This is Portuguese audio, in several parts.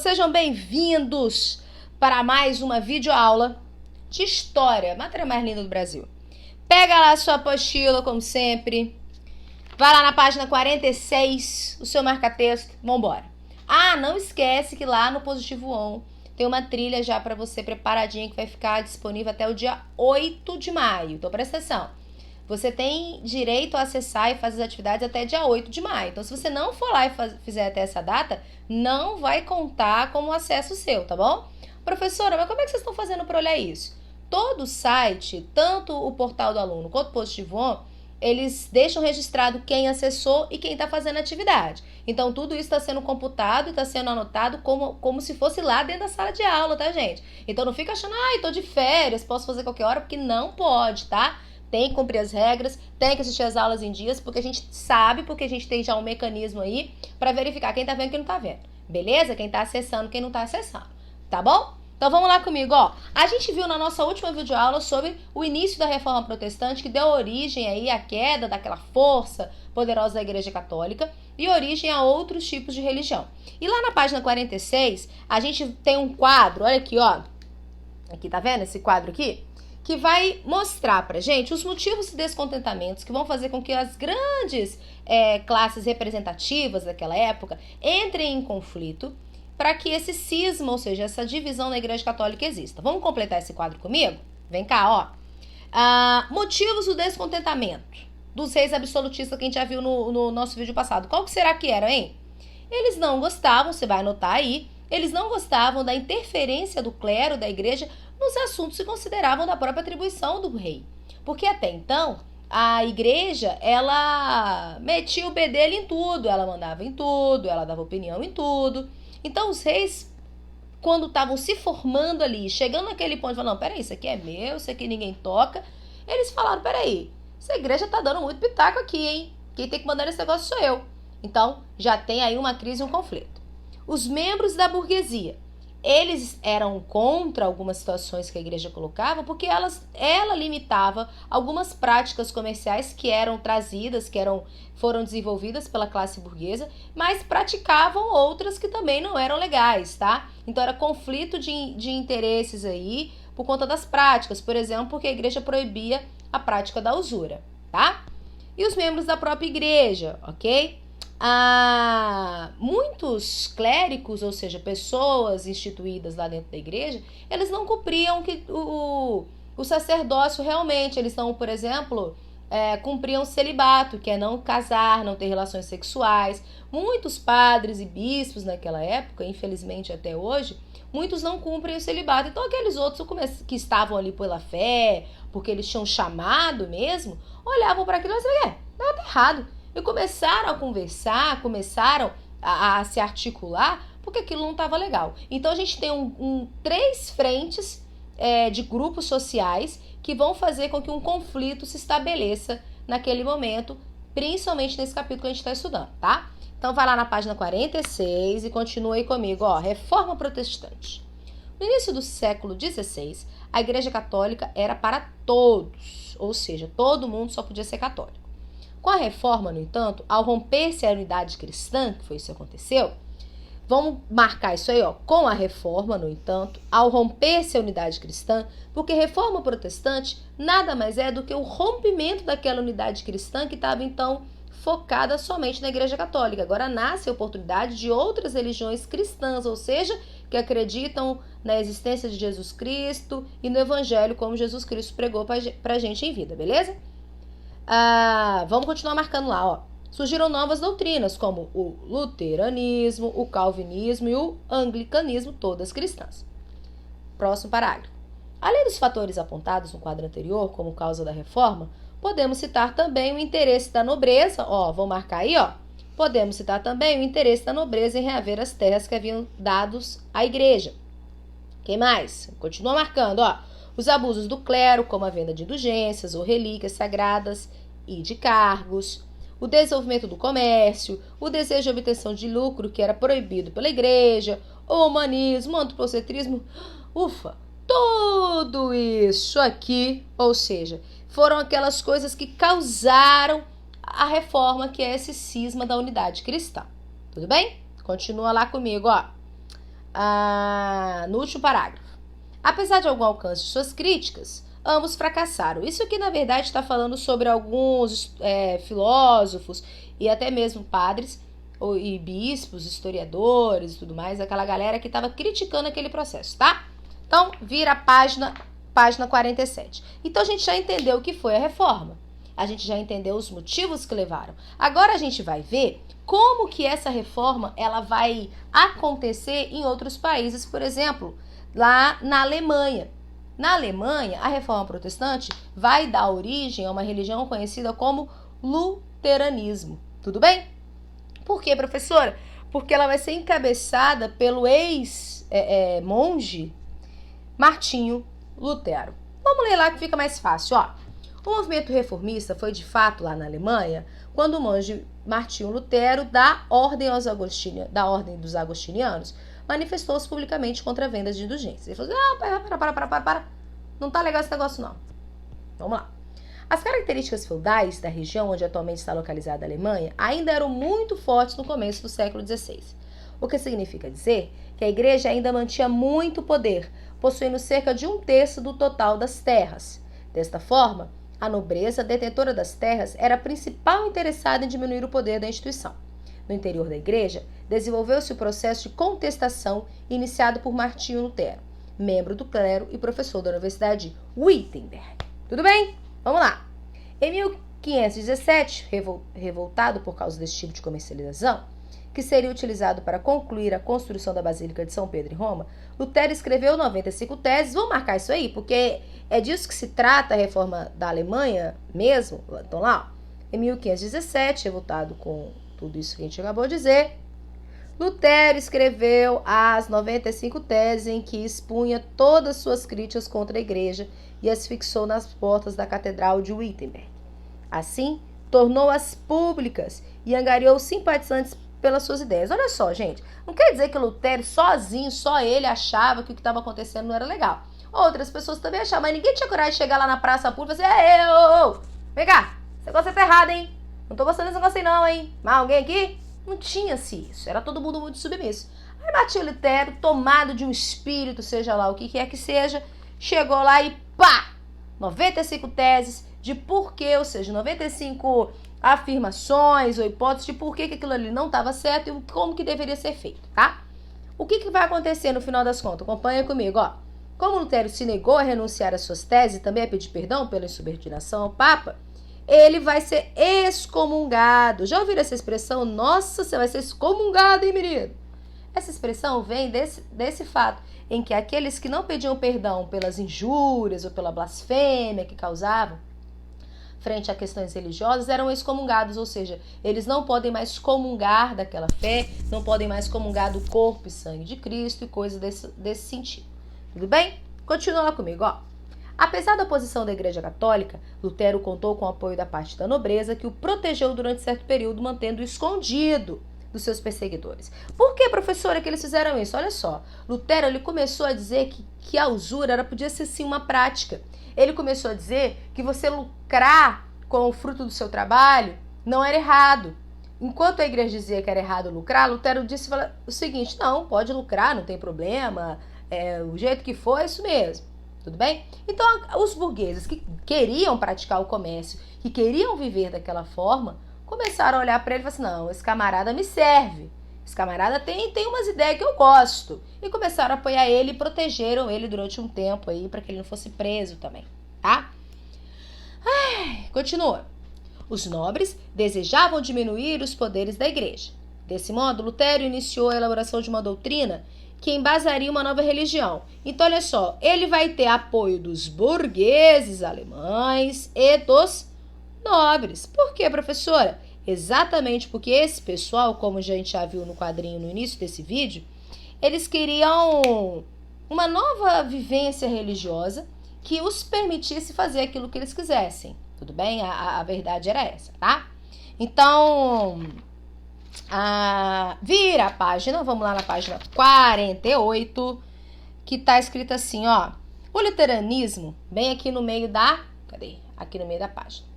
Sejam bem-vindos para mais uma videoaula de História, matéria mais linda do Brasil. Pega lá a sua apostila, como sempre. Vai lá na página 46, o seu marca-texto. Vambora. Ah, não esquece que lá no Positivo On tem uma trilha já para você preparadinha que vai ficar disponível até o dia 8 de maio. Então, presta atenção. Você tem direito a acessar e fazer as atividades até dia 8 de maio. Então, se você não for lá e fizer até essa data, não vai contar como acesso seu, tá bom? Professora, mas como é que vocês estão fazendo para olhar isso? Todo site, tanto o portal do aluno quanto o Positivo On, eles deixam registrado quem acessou e quem está fazendo a atividade. Então, tudo isso está sendo computado e está sendo anotado como se fosse lá dentro da sala de aula, tá, gente? Então, não fica achando, tô de férias, posso fazer qualquer hora, porque não pode, tá? Tem que cumprir as regras, tem que assistir as aulas em dias, porque a gente sabe, porque a gente tem já um mecanismo aí para verificar quem tá vendo e quem não tá vendo. Beleza? Quem tá acessando, quem não tá acessando. Tá bom? Então vamos lá comigo, ó. A gente viu na nossa última videoaula sobre o início da Reforma Protestante, que deu origem aí à queda daquela força poderosa da Igreja Católica e origem a outros tipos de religião. E lá na página 46, a gente tem um quadro, olha aqui, ó. Aqui, tá vendo esse quadro aqui? Que vai mostrar pra gente os motivos e descontentamentos que vão fazer com que as grandes classes representativas daquela época entrem em conflito para que esse cisma, ou seja, essa divisão na Igreja Católica exista. Vamos completar esse quadro comigo? Vem cá, ó. Motivos do descontentamento dos reis absolutistas que a gente já viu no nosso vídeo passado. Qual que será que era, hein? Eles não gostavam, você vai anotar aí, eles não gostavam da interferência do clero, da igreja, nos assuntos que consideravam da própria atribuição do rei. Porque até então, a igreja, ela metia o bedelho em tudo, ela mandava em tudo, ela dava opinião em tudo. Então, os reis, quando estavam se formando ali, chegando naquele ponto, falaram, não, peraí, isso aqui é meu, isso aqui ninguém toca. Eles falaram, peraí, essa igreja tá dando muito pitaco aqui, hein? Quem tem que mandar esse negócio sou eu. Então, já tem aí uma crise e um conflito. Os membros da burguesia, eles eram contra algumas situações que a igreja colocava, porque ela limitava algumas práticas comerciais que eram trazidas, foram desenvolvidas pela classe burguesa, mas praticavam outras que também não eram legais, tá? Então era conflito de interesses aí por conta das práticas, por exemplo, porque a igreja proibia a prática da usura, tá? E os membros da própria igreja, ok? Muitos clérigos, ou seja, pessoas instituídas lá dentro da igreja, eles não cumpriam o sacerdócio realmente. Eles não, por exemplo, cumpriam o celibato, que é não casar, não ter relações sexuais. Muitos padres e bispos naquela época, infelizmente até hoje, muitos não cumprem o celibato. Então aqueles outros que estavam ali pela fé, porque eles tinham chamado mesmo, olhavam para aquilo e diziam, não, tá errado. E começaram a conversar, começaram a se articular, porque aquilo não estava legal. Então, a gente tem três frentes de grupos sociais que vão fazer com que um conflito se estabeleça naquele momento, principalmente nesse capítulo que a gente está estudando, tá? Então, vai lá na página 46 e continua aí comigo, ó. Reforma Protestante. No início do século XVI, a Igreja Católica era para todos, ou seja, todo mundo só podia ser católico. Com a reforma, no entanto, ao romper-se a unidade cristã, que foi isso que aconteceu, vamos marcar isso aí, ó, com a reforma, no entanto, ao romper-se a unidade cristã, porque reforma protestante nada mais é do que o rompimento daquela unidade cristã que estava, então, focada somente na Igreja Católica. Agora nasce a oportunidade de outras religiões cristãs, ou seja, que acreditam na existência de Jesus Cristo e no Evangelho, como Jesus Cristo pregou pra gente em vida, beleza? Vamos continuar marcando lá, ó. Surgiram novas doutrinas, como o luteranismo, o calvinismo e o anglicanismo, todas cristãs. Próximo parágrafo. Além dos fatores apontados no quadro anterior, como causa da reforma, podemos citar também o interesse da nobreza, ó, vou marcar aí, ó. Podemos citar também o interesse da nobreza em reaver as terras que haviam dados à igreja. Quem mais? Continua marcando, ó. Os abusos do clero, como a venda de indulgências ou relíquias sagradas e de cargos, o desenvolvimento do comércio, o desejo de obtenção de lucro que era proibido pela igreja, o humanismo, o antropocentrismo, tudo isso aqui, ou seja, foram aquelas coisas que causaram a reforma, que é esse cisma da unidade cristã. Tudo bem? Continua lá comigo, ó. no último parágrafo. Apesar de algum alcance de suas críticas, ambos fracassaram. Isso aqui, na verdade, está falando sobre alguns filósofos e até mesmo padres e bispos, historiadores e tudo mais, aquela galera que estava criticando aquele processo, tá? Então, vira a página 47. Então, a gente já entendeu o que foi a reforma. A gente já entendeu os motivos que levaram. Agora, a gente vai ver como que essa reforma ela vai acontecer em outros países, por exemplo, lá na Alemanha. Na Alemanha, a reforma protestante vai dar origem a uma religião conhecida como luteranismo. Tudo bem? Por quê, professora? Porque ela vai ser encabeçada pelo ex-monge Martinho Lutero. Vamos ler lá que fica mais fácil, ó. O movimento reformista foi de fato lá na Alemanha quando o monge Martinho Lutero, da ordem dos agostinianos, manifestou-se publicamente contra a venda de indulgências. Ele falou assim, para. Não tá legal esse negócio, não. Vamos lá. As características feudais da região onde atualmente está localizada a Alemanha ainda eram muito fortes no começo do século XVI. O que significa dizer que a igreja ainda mantinha muito poder, possuindo cerca de 1/3 do total das terras. Desta forma, a nobreza detentora das terras era a principal interessada em diminuir o poder da instituição. No interior da igreja, desenvolveu-se o processo de contestação iniciado por Martinho Lutero, membro do clero e professor da Universidade de Wittenberg. Tudo bem? Vamos lá. Em 1517, revoltado por causa desse tipo de comercialização, que seria utilizado para concluir a construção da Basílica de São Pedro em Roma, Lutero escreveu 95 teses. Vamos marcar isso aí, porque é disso que se trata a reforma da Alemanha mesmo. Então lá, em 1517, revoltado com tudo isso que a gente acabou de dizer, Lutero escreveu as 95 teses em que expunha todas suas críticas contra a igreja e as fixou nas portas da Catedral de Wittenberg. Assim, tornou-as públicas e angariou simpatizantes pelas suas ideias. Olha só, gente, não quer dizer que Lutero sozinho, só ele achava que o que estava acontecendo não era legal. Outras pessoas também achavam, mas ninguém tinha coragem de chegar lá na praça pública e dizer, vem cá, esse negócio tá errado, hein? Não tô gostando desse negócio aí não, hein? Mas alguém aqui? Não tinha-se isso, era todo mundo muito submisso. Aí Martinho Lutero, tomado de um espírito, seja lá o que quer que seja, chegou lá e pá! 95 teses de porquê, ou seja, 95 afirmações ou hipóteses de por que aquilo ali não estava certo e como que deveria ser feito, tá? O que vai acontecer no final das contas? Acompanha comigo, ó. Como Lutero se negou a renunciar às suas teses e também a pedir perdão pela insubordinação ao Papa, ele vai ser excomungado. Já ouviram essa expressão? Nossa, você vai ser excomungado, hein, menino? Essa expressão vem desse fato, em que aqueles que não pediam perdão pelas injúrias ou pela blasfêmia que causavam frente a questões religiosas eram excomungados, ou seja, eles não podem mais comungar daquela fé, não podem mais comungar do corpo e sangue de Cristo e coisas desse sentido. Tudo bem? Continua lá comigo, ó. Apesar da oposição da Igreja Católica, Lutero contou com o apoio da parte da nobreza que o protegeu durante certo período, mantendo-o escondido dos seus perseguidores. Por que, professora, que eles fizeram isso? Olha só, Lutero ele começou a dizer que a usura podia ser sim uma prática. Ele começou a dizer que você lucrar com o fruto do seu trabalho não era errado. Enquanto a igreja dizia que era errado lucrar, Lutero disse o seguinte, não, pode lucrar, não tem problema, o jeito que for é isso mesmo, tudo bem? Então, os burgueses que queriam praticar o comércio, que queriam viver daquela forma, começaram a olhar para ele e falaram assim, não, esse camarada me serve, esse camarada tem umas ideias que eu gosto. E começaram a apoiar ele e protegeram ele durante um tempo aí para que ele não fosse preso também, tá? Continua. Os nobres desejavam diminuir os poderes da igreja. Desse modo, Lutero iniciou a elaboração de uma doutrina que embasaria uma nova religião. Então, olha só, ele vai ter apoio dos burgueses alemães e dos nobres. Por quê, professora? Exatamente porque esse pessoal, como a gente já viu no quadrinho no início desse vídeo, eles queriam uma nova vivência religiosa que os permitisse fazer aquilo que eles quisessem. Tudo bem? A verdade era essa, tá? Então, vira a página, vamos lá na página 48, que tá escrito assim, ó. O luteranismo, bem aqui no meio da... Cadê? Aqui no meio da página.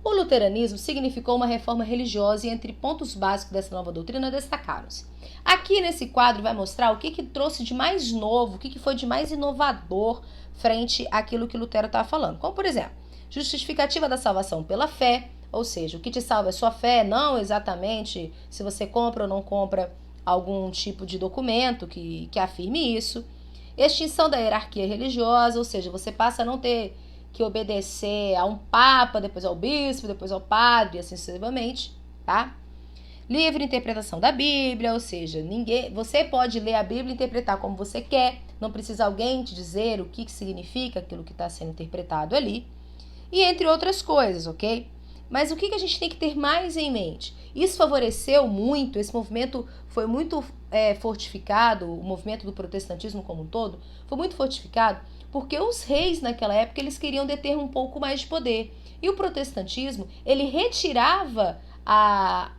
O luteranismo significou uma reforma religiosa e entre pontos básicos dessa nova doutrina destacaram-se. Aqui nesse quadro vai mostrar o que trouxe de mais novo, o que foi de mais inovador frente àquilo que Lutero estava falando. Como, por exemplo, justificativa da salvação pela fé, ou seja, o que te salva é sua fé, não exatamente se você compra ou não compra algum tipo de documento que afirme isso. Extinção da hierarquia religiosa, ou seja, você passa a não ter que obedecer a um papa, depois ao bispo, depois ao padre, e assim sucessivamente, tá? Livre interpretação da Bíblia, ou seja, você pode ler a Bíblia e interpretar como você quer, não precisa alguém te dizer o que significa aquilo que está sendo interpretado ali, e entre outras coisas, ok? Mas o que a gente tem que ter mais em mente? Isso favoreceu muito, esse movimento foi muito fortificado, o movimento do protestantismo como um todo, foi muito fortificado porque os reis naquela época eles queriam deter um pouco mais de poder. E o protestantismo, ele retirava a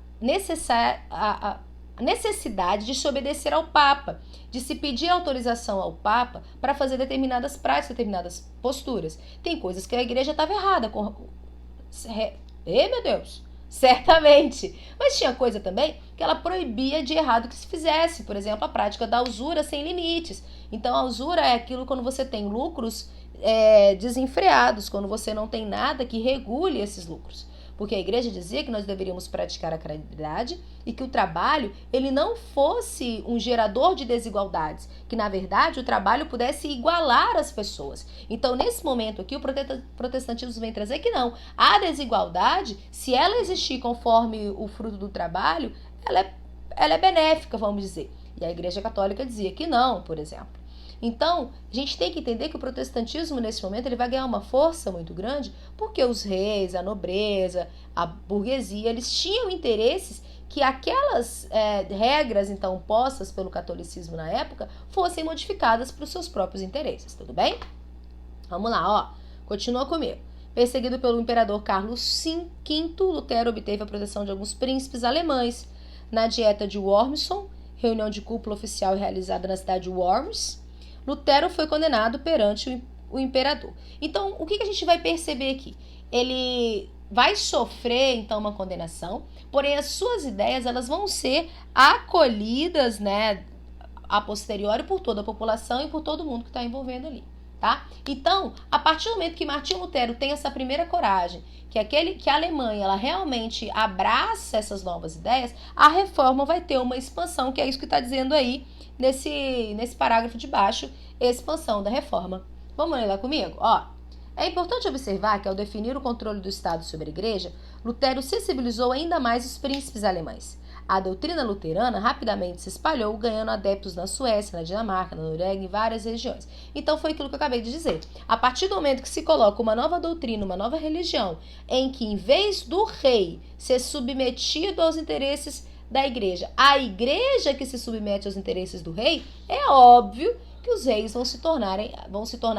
necessidade de se obedecer ao Papa, de se pedir autorização ao Papa para fazer determinadas práticas, determinadas posturas. Tem coisas que a igreja estava errada. Meu Deus! Certamente! Mas tinha coisa também que ela proibia de errado que se fizesse. Por exemplo, a prática da usura sem limites. Então, a usura é aquilo quando você tem lucros desenfreados, quando você não tem nada que regule esses lucros. Porque a igreja dizia que nós deveríamos praticar a caridade e que o trabalho ele não fosse um gerador de desigualdades, que na verdade o trabalho pudesse igualar as pessoas. Então nesse momento aqui o protestantismo vem trazer que não, a desigualdade, se ela existir conforme o fruto do trabalho, ela é benéfica, vamos dizer. E a igreja católica dizia que não, por exemplo. Então, a gente tem que entender que o protestantismo, nesse momento, ele vai ganhar uma força muito grande porque os reis, a nobreza, a burguesia, eles tinham interesses que aquelas regras, então, postas pelo catolicismo na época, fossem modificadas para os seus próprios interesses, tudo bem? Vamos lá, ó. Continua comigo. Perseguido pelo imperador Carlos V, Lutero obteve a proteção de alguns príncipes alemães. Na dieta de Wormson, reunião de cúpula oficial realizada na cidade de Worms, Lutero foi condenado perante o imperador. Então, o que a gente vai perceber aqui? Ele vai sofrer, então, uma condenação, porém as suas ideias elas vão ser acolhidas, né, a posteriori por toda a população e por todo mundo que está envolvendo ali, tá? Então, a partir do momento que Martinho Lutero tem essa primeira coragem, que a Alemanha ela realmente abraça essas novas ideias, a reforma vai ter uma expansão, que é isso que está dizendo aí, nesse parágrafo de baixo, expansão da reforma. Vamos ler lá comigo? Ó, é importante observar que ao definir o controle do Estado sobre a Igreja, Lutero sensibilizou ainda mais os príncipes alemães. A doutrina luterana rapidamente se espalhou, ganhando adeptos na Suécia, na Dinamarca, na Noruega e em várias regiões. Então foi aquilo que eu acabei de dizer. A partir do momento que se coloca uma nova doutrina, uma nova religião, em que em vez do rei ser submetido aos interesses da igreja, a igreja que se submete aos interesses do rei, é óbvio que os reis vão se tornar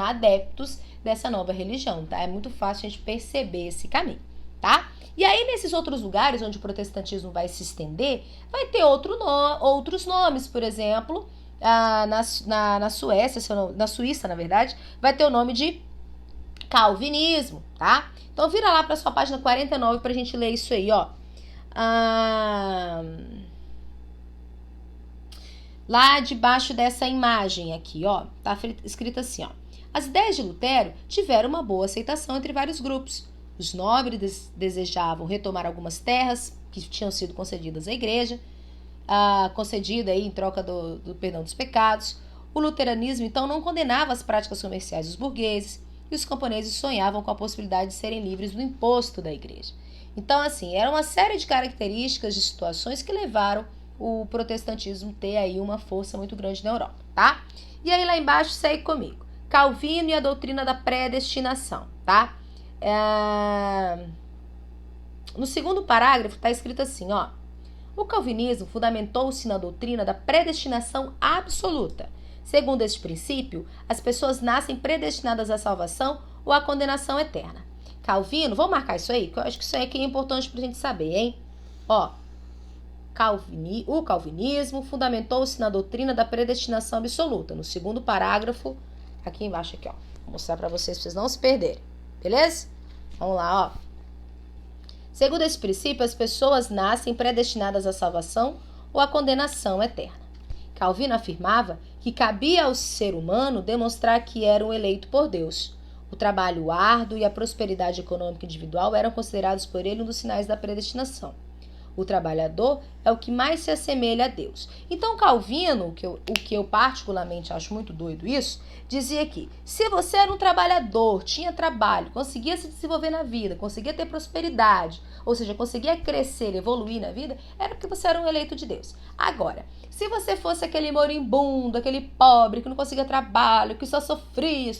adeptos dessa nova religião, tá? É muito fácil a gente perceber esse caminho, tá? E aí, nesses outros lugares onde o protestantismo vai se estender, vai ter outros nomes, por exemplo, na Suécia, na Suíça, na verdade, vai ter o nome de calvinismo, tá? Então, vira lá para sua página 49 pra gente ler isso aí, ó. Lá debaixo dessa imagem aqui, ó, tá escrito assim, ó. As ideias de Lutero tiveram uma boa aceitação entre vários grupos. Os nobres desejavam retomar algumas terras que tinham sido concedidas à igreja, concedida aí em troca do perdão dos pecados. O luteranismo, então, não condenava as práticas comerciais dos burgueses e os camponeses sonhavam com a possibilidade de serem livres do imposto da igreja. Então, assim, era uma série de características, de situações que levaram o protestantismo ter aí uma força muito grande na Europa, tá? E aí lá embaixo, segue comigo. Calvino e a doutrina da predestinação, tá? No segundo parágrafo está escrito assim, ó. O calvinismo fundamentou-se na doutrina da predestinação absoluta. Segundo este princípio, as pessoas nascem predestinadas à salvação ou à condenação eterna. Calvino, vamos marcar isso aí? Que eu acho que isso aí é importante pra gente saber, hein? Ó, o calvinismo fundamentou-se na doutrina da predestinação absoluta. No segundo parágrafo, aqui embaixo, aqui, ó. Vou mostrar pra vocês não se perderem. Beleza? Vamos lá, ó. Segundo esse princípio, as pessoas nascem predestinadas à salvação ou à condenação eterna. Calvino afirmava que cabia ao ser humano demonstrar que era um eleito por Deus. O trabalho árduo e a prosperidade econômica individual eram considerados por ele um dos sinais da predestinação. O trabalhador é o que mais se assemelha a Deus. Então, Calvino, o que eu particularmente acho muito doido isso, dizia que se você era um trabalhador, tinha trabalho, conseguia se desenvolver na vida, conseguia ter prosperidade, ou seja, conseguia crescer, evoluir na vida, era porque você era um eleito de Deus. Agora, se você fosse aquele moribundo, aquele pobre que não conseguia trabalho, que só sofria,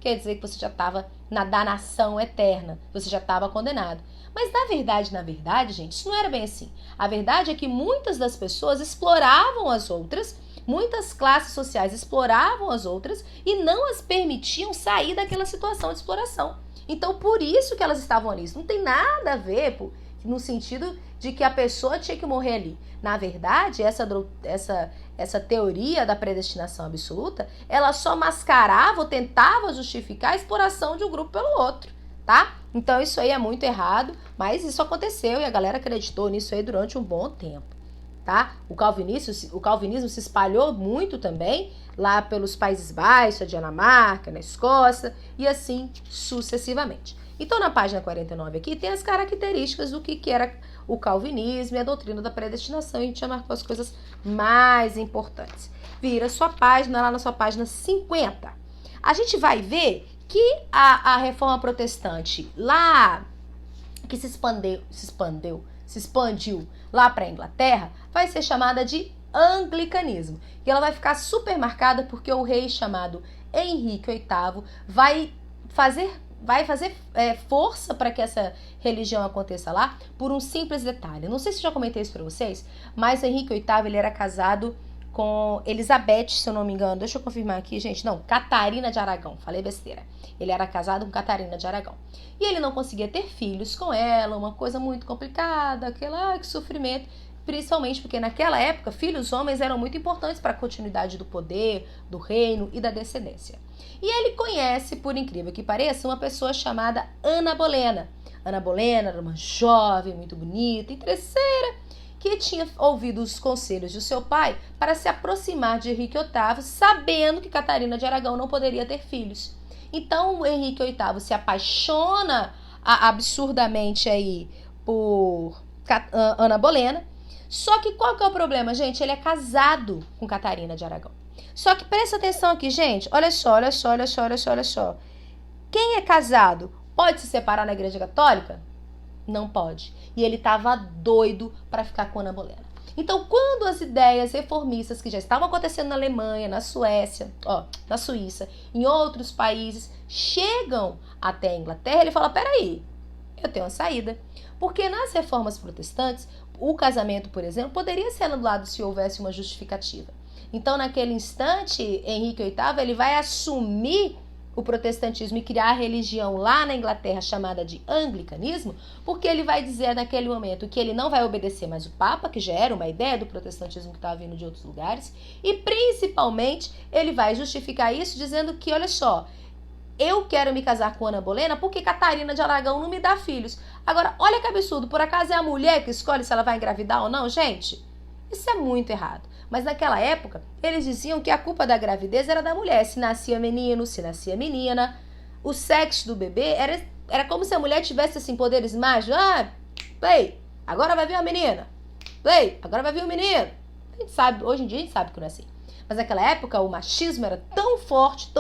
quer dizer que você já estava na danação eterna, você já estava condenado. Mas na verdade, gente, isso não era bem assim. A verdade é que muitas das pessoas exploravam as outras, muitas classes sociais exploravam as outras e não as permitiam sair daquela situação de exploração. Então, por isso que elas estavam ali. Isso não tem nada a ver no sentido de que a pessoa tinha que morrer ali. Na verdade, essa teoria da predestinação absoluta, ela só mascarava ou tentava justificar a exploração de um grupo pelo outro, tá? Então isso aí é muito errado, mas isso aconteceu e a galera acreditou nisso aí durante um bom tempo, tá? O calvinismo se espalhou muito também lá pelos Países Baixos, a Dinamarca, na Escócia e assim sucessivamente. Então na página 49 aqui tem as características do que era o calvinismo e a doutrina da predestinação, e a gente já marcou as coisas mais importantes. Vira sua página, lá na sua página 50. A gente vai ver que a reforma protestante lá, que se expandiu lá para a Inglaterra, vai ser chamada de anglicanismo. E ela vai ficar super marcada porque o rei chamado Henrique VIII vai fazer força para que essa religião aconteça lá por um simples detalhe. Não sei se já comentei isso para vocês, mas Henrique VIII ele era casado com Elizabeth, se eu não me engano. Deixa eu confirmar aqui, gente. Não, Catarina de Aragão. Falei besteira. Ele era casado com Catarina de Aragão. E ele não conseguia ter filhos com ela, uma coisa muito complicada, que sofrimento. Principalmente porque naquela época, filhos homens eram muito importantes para a continuidade do poder, do reino e da descendência. E ele conhece, por incrível que pareça, uma pessoa chamada Ana Bolena. Ana Bolena era uma jovem, muito bonita, interesseira, que tinha ouvido os conselhos de seu pai para se aproximar de Henrique VIII, sabendo que Catarina de Aragão não poderia ter filhos. Então, Henrique VIII se apaixona absurdamente aí por Ana Bolena. Só que qual que é o problema, gente? Ele é casado com Catarina de Aragão. Só que presta atenção aqui, gente. Olha só. Quem é casado pode se separar na Igreja Católica? Não pode. E ele estava doido para ficar com Ana Bolena. Então, quando as ideias reformistas que já estavam acontecendo na Alemanha, na Suécia, na Suíça, em outros países, chegam até a Inglaterra, ele fala, peraí, eu tenho uma saída. Porque nas reformas protestantes, o casamento, por exemplo, poderia ser anulado se houvesse uma justificativa. Então, naquele instante, Henrique VIII ele vai assumir o protestantismo e criar a religião lá na Inglaterra chamada de anglicanismo, porque ele vai dizer naquele momento que ele não vai obedecer mais o Papa, que já era uma ideia do protestantismo que estava vindo de outros lugares, e principalmente ele vai justificar isso dizendo que, olha só, eu quero me casar com Ana Bolena porque Catarina de Aragão não me dá filhos. Agora, olha que absurdo, por acaso é a mulher que escolhe se ela vai engravidar ou não, gente? Isso é muito errado. Mas naquela época, eles diziam que a culpa da gravidez era da mulher. Se nascia menino, se nascia menina. O sexo do bebê era como se a mulher tivesse assim, poderes mágicos. Play, agora vai vir uma menina. Play, agora vai vir um menino. A gente sabe, hoje em dia a gente sabe que não é assim. Mas naquela época o machismo era tão forte,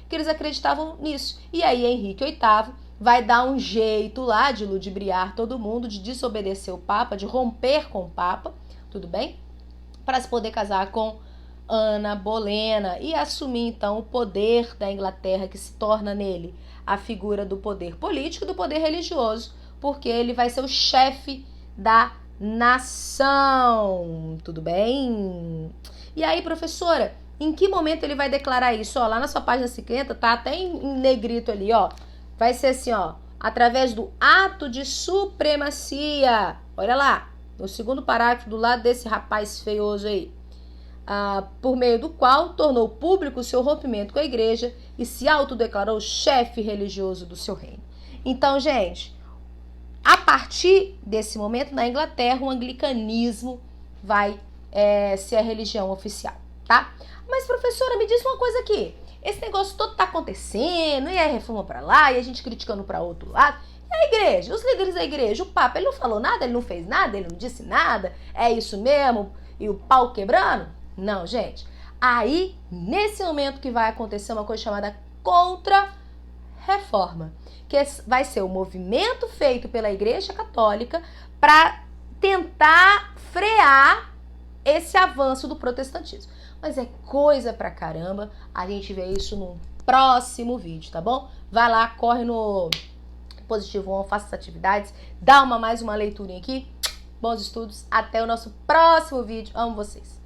que eles acreditavam nisso. E aí Henrique VIII vai dar um jeito lá de ludibriar todo mundo, de desobedecer o Papa, de romper com o Papa, tudo bem? Para se poder casar com Ana Bolena e assumir então o poder da Inglaterra, que se torna nele a figura do poder político e do poder religioso, porque ele vai ser o chefe da nação, tudo bem? E aí, professora, em que momento ele vai declarar isso? Lá na sua página 50, tá até em negrito ali, vai ser assim, através do ato de supremacia, olha lá, no segundo parágrafo do lado desse rapaz feioso aí, por meio do qual tornou público o seu rompimento com a igreja e se autodeclarou chefe religioso do seu reino. Então, gente, A partir desse momento, na Inglaterra, o anglicanismo vai ser a religião oficial, tá? Mas, professora, me diz uma coisa aqui. Esse negócio todo tá acontecendo, e a reforma pra lá, e a gente criticando pra outro lado. E a igreja, os líderes da igreja, o Papa, ele não falou nada, ele não fez nada, ele não disse nada, é isso mesmo, e o pau quebrando? Não, gente. Aí, nesse momento que vai acontecer uma coisa chamada contra-reforma, que vai ser o movimento feito pela Igreja Católica para tentar frear esse avanço do protestantismo. Mas é coisa pra caramba, a gente vê isso no próximo vídeo, tá bom? Vai lá, corre no Positivo On, faça as atividades, dá mais uma leiturinha aqui. Bons estudos, até o nosso próximo vídeo, amo vocês!